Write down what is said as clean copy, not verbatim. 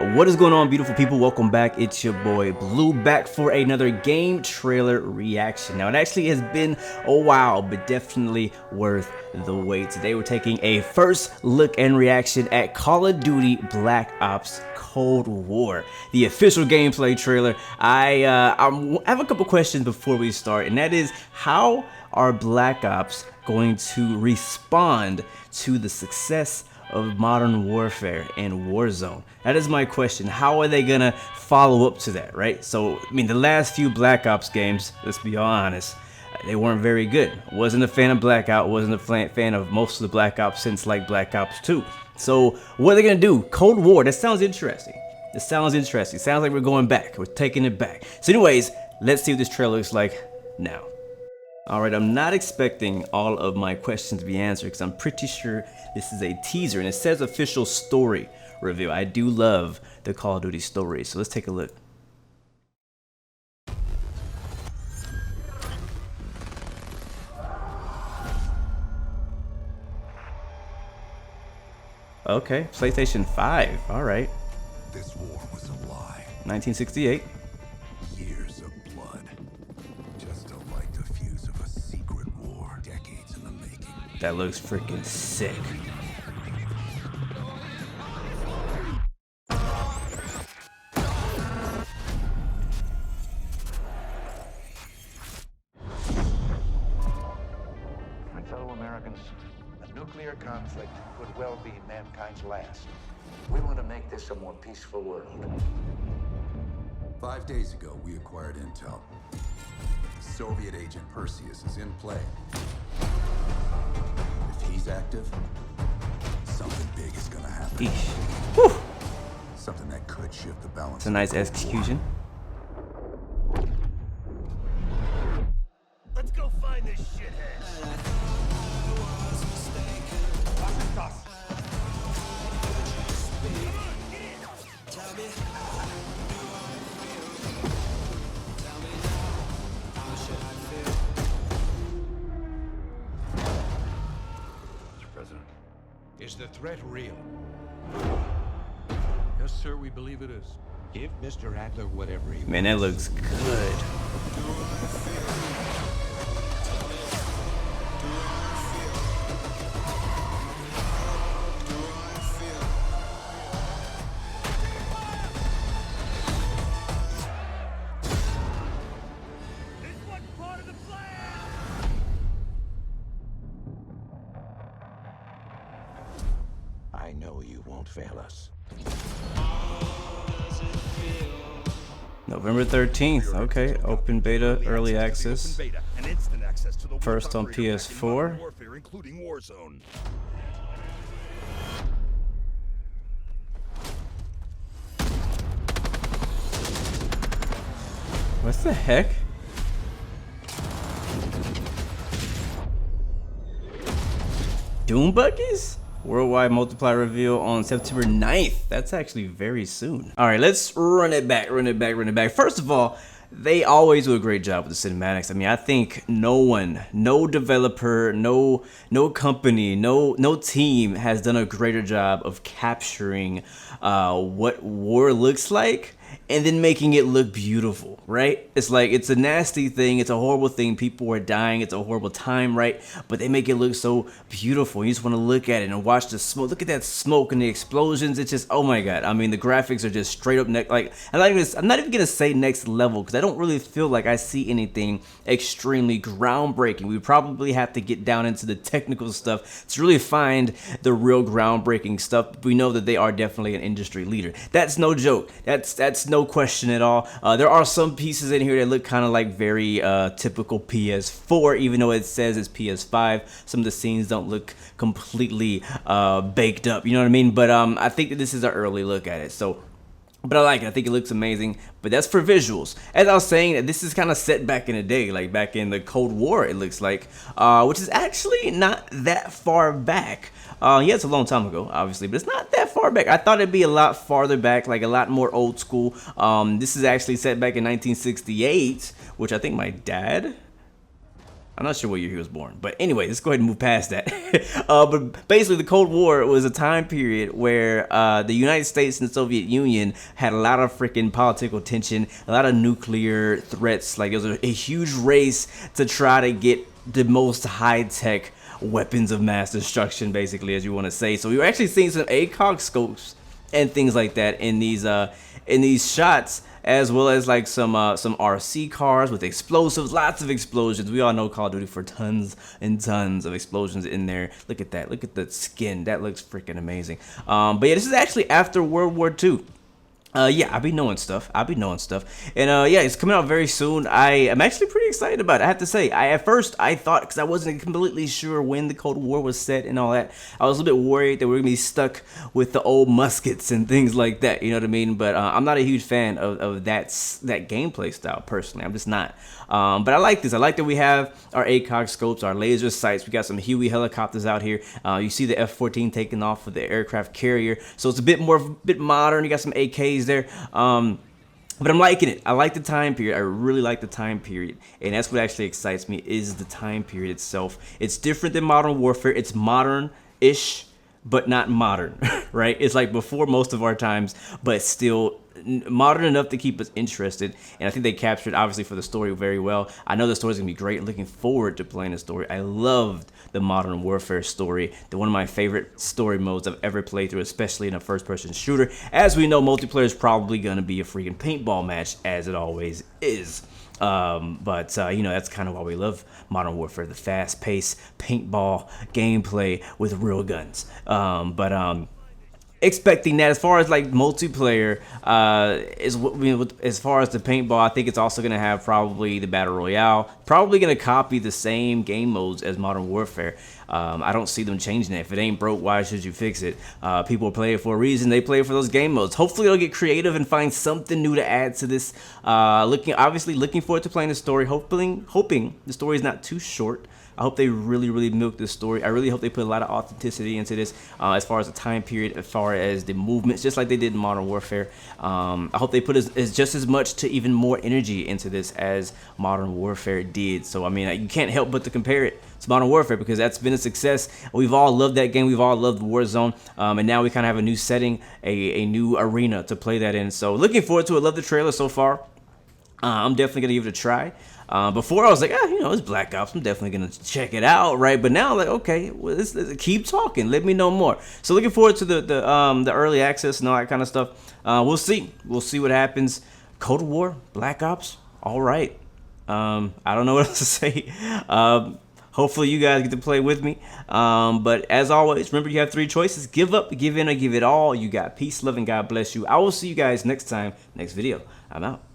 What is going on, beautiful people? Welcome back. It's your boy Blue back for another game trailer reaction. Now, it actually has been a while, but definitely worth the wait. Today we're taking a first look and reaction at Call of Duty Black Ops Cold War, the official gameplay trailer. I have a couple questions before we start, and that is, how are Black Ops going to respond to the success of Modern Warfare and Warzone? That is my question. How are they gonna follow up to that, right? So, I mean, the last few Black Ops games, let's be honest, they weren't very good. Wasn't a fan of Blackout, wasn't a fan of most of the Black Ops since like Black Ops 2. So, what are they gonna do? Cold War, that sounds interesting. That sounds interesting. Sounds like we're going back. We're taking it back. So anyways, let's see what this trailer looks like now. Alright, I'm not expecting all of my questions to be answered because I'm pretty sure this is a teaser and it says official story review. I do love the Call of Duty stories, so let's take a look. Okay, PlayStation 5, alright. This war was a lie. 1968. Years of blood. Just a light diffuse of a secret war. Decades in the making. That looks freaking sick. My fellow Americans, a nuclear conflict could well be mankind's last. We want to make this a more peaceful world. 5 days ago, we acquired intel. The Soviet agent Perseus is in play. If he's active, something big is gonna happen. Eesh. Whew. Something that could shift the balance. It's a nice execution. Let's go find this shithead. Mr. President, is the threat real? Yes, sir, we believe it is. Give Mr. Adler whatever he Man, that looks good. I know you won't fail us. November 13th. Okay, open beta, early access. First on PS4. Including Warzone. What the heck? Doom buggies? Worldwide multiplayer reveal on September 9th. That's actually very soon. All right, let's run it back. First of all, they always do a great job with the cinematics. I mean, I think no one, no developer, no company, no team has done a greater job of capturing what war looks like and then making it look beautiful, right? It's like, it's a nasty thing, it's a horrible thing, people are dying, it's a horrible time, right? But they make it look so beautiful. You just want to look at it and watch the smoke. Look at that smoke and the explosions. It's just, oh my god. I mean, the graphics are just straight up like, I'm not even gonna say next level, because I don't really feel like I see anything extremely groundbreaking. We probably have to get down into the technical stuff to really find the real groundbreaking stuff. We know that they are definitely an industry leader. That's no joke. That's no question at all. There are some pieces in here that look kind of like very typical PS4, even though it says it's PS5. Some of the scenes don't look completely baked up, you know what I mean? But I think that this is an early look at it. So, but I like it. I think it looks amazing. But that's for visuals. As I was saying, this is kind of set back in the day, like back in the Cold War, it looks like, which is actually not that far back. Yeah, it's a long time ago, obviously, but it's not that far back. I thought it'd be a lot farther back, like a lot more old school. This is actually set back in 1968, which I think my dad I'm not sure what year he was born, but anyway, let's go ahead and move past that. But basically, the Cold War was a time period where the United States and the Soviet Union had a lot of freaking political tension, a lot of nuclear threats. Like, it was a huge race to try to get the most high-tech weapons of mass destruction, basically, as you want to say. So we were actually seeing some ACOG scopes and things like that in these shots, as well as like some RC cars with explosives, lots of explosions. We all know Call of Duty for tons and tons of explosions in there. Look at that, look at the skin, that looks freaking amazing. But yeah, this is actually after World War II. Yeah, I'll be knowing stuff. And yeah, it's coming out very soon. I am actually pretty excited about it, I have to say. At first I thought, because I wasn't completely sure when the Cold War was set and all that, I was a little bit worried that we were gonna be stuck with the old muskets and things like that, you know what I mean? But I'm not a huge fan of that gameplay style personally. I'm just not. But I like this. I like that we have our ACOG scopes, our laser sights. We got some Huey helicopters out here. You see the F-14 taking off with the aircraft carrier, so it's a bit modern. You got some AKs there. But I'm liking it. I like the time period. I really like the time period, and that's what actually excites me, is the time period itself. It's different than Modern Warfare. It's modern-ish, but not modern, right? It's like before most of our times, but still modern enough to keep us interested. And I think they captured, obviously, for the story very well. I know the story's gonna be great. Looking forward to playing the story. I loved the Modern Warfare story. One of my favorite story modes I've ever played through, especially in a first-person shooter. As we know, multiplayer is probably gonna be a freaking paintball match, as it always is. You know, that's kind of why we love Modern Warfare, the fast-paced paintball gameplay with real guns. Expecting that. As far as like multiplayer, as far as the paintball, I think it's also gonna have probably the battle royale. Probably gonna copy the same game modes as Modern Warfare. I don't see them changing it. If it ain't broke, why should you fix it? People play it for a reason. They play it for those game modes. Hopefully they'll get creative and find something new to add to this. Obviously looking forward to playing the story. Hoping the story is not too short. I hope they really milk this story. I really hope they put a lot of authenticity into this, as far as the time period, as far as the movements, just like they did in Modern Warfare. I hope they put just as much to even more energy into this as Modern Warfare did. So I mean, you can't help but to compare it to Modern Warfare, because that's been a success. We've all loved that game. We've all loved Warzone, and now we kind of have a new setting, a new arena to play that in. So looking forward to it. Love the trailer so far. I'm definitely gonna give it a try. Before I was like, you know, it's Black Ops, I'm definitely gonna check it out, right? But now I'm like, okay, well, let's keep talking. Let me know more. So looking forward to the early access and all that kind of stuff. We'll see what happens. Cold War, Black Ops, all right. I don't know what else to say. Hopefully you guys get to play with me. But as always, remember, you have 3 choices: give up, give in, or give it all. You got peace, love, and God bless you. I will see you guys next time, next video. I'm out.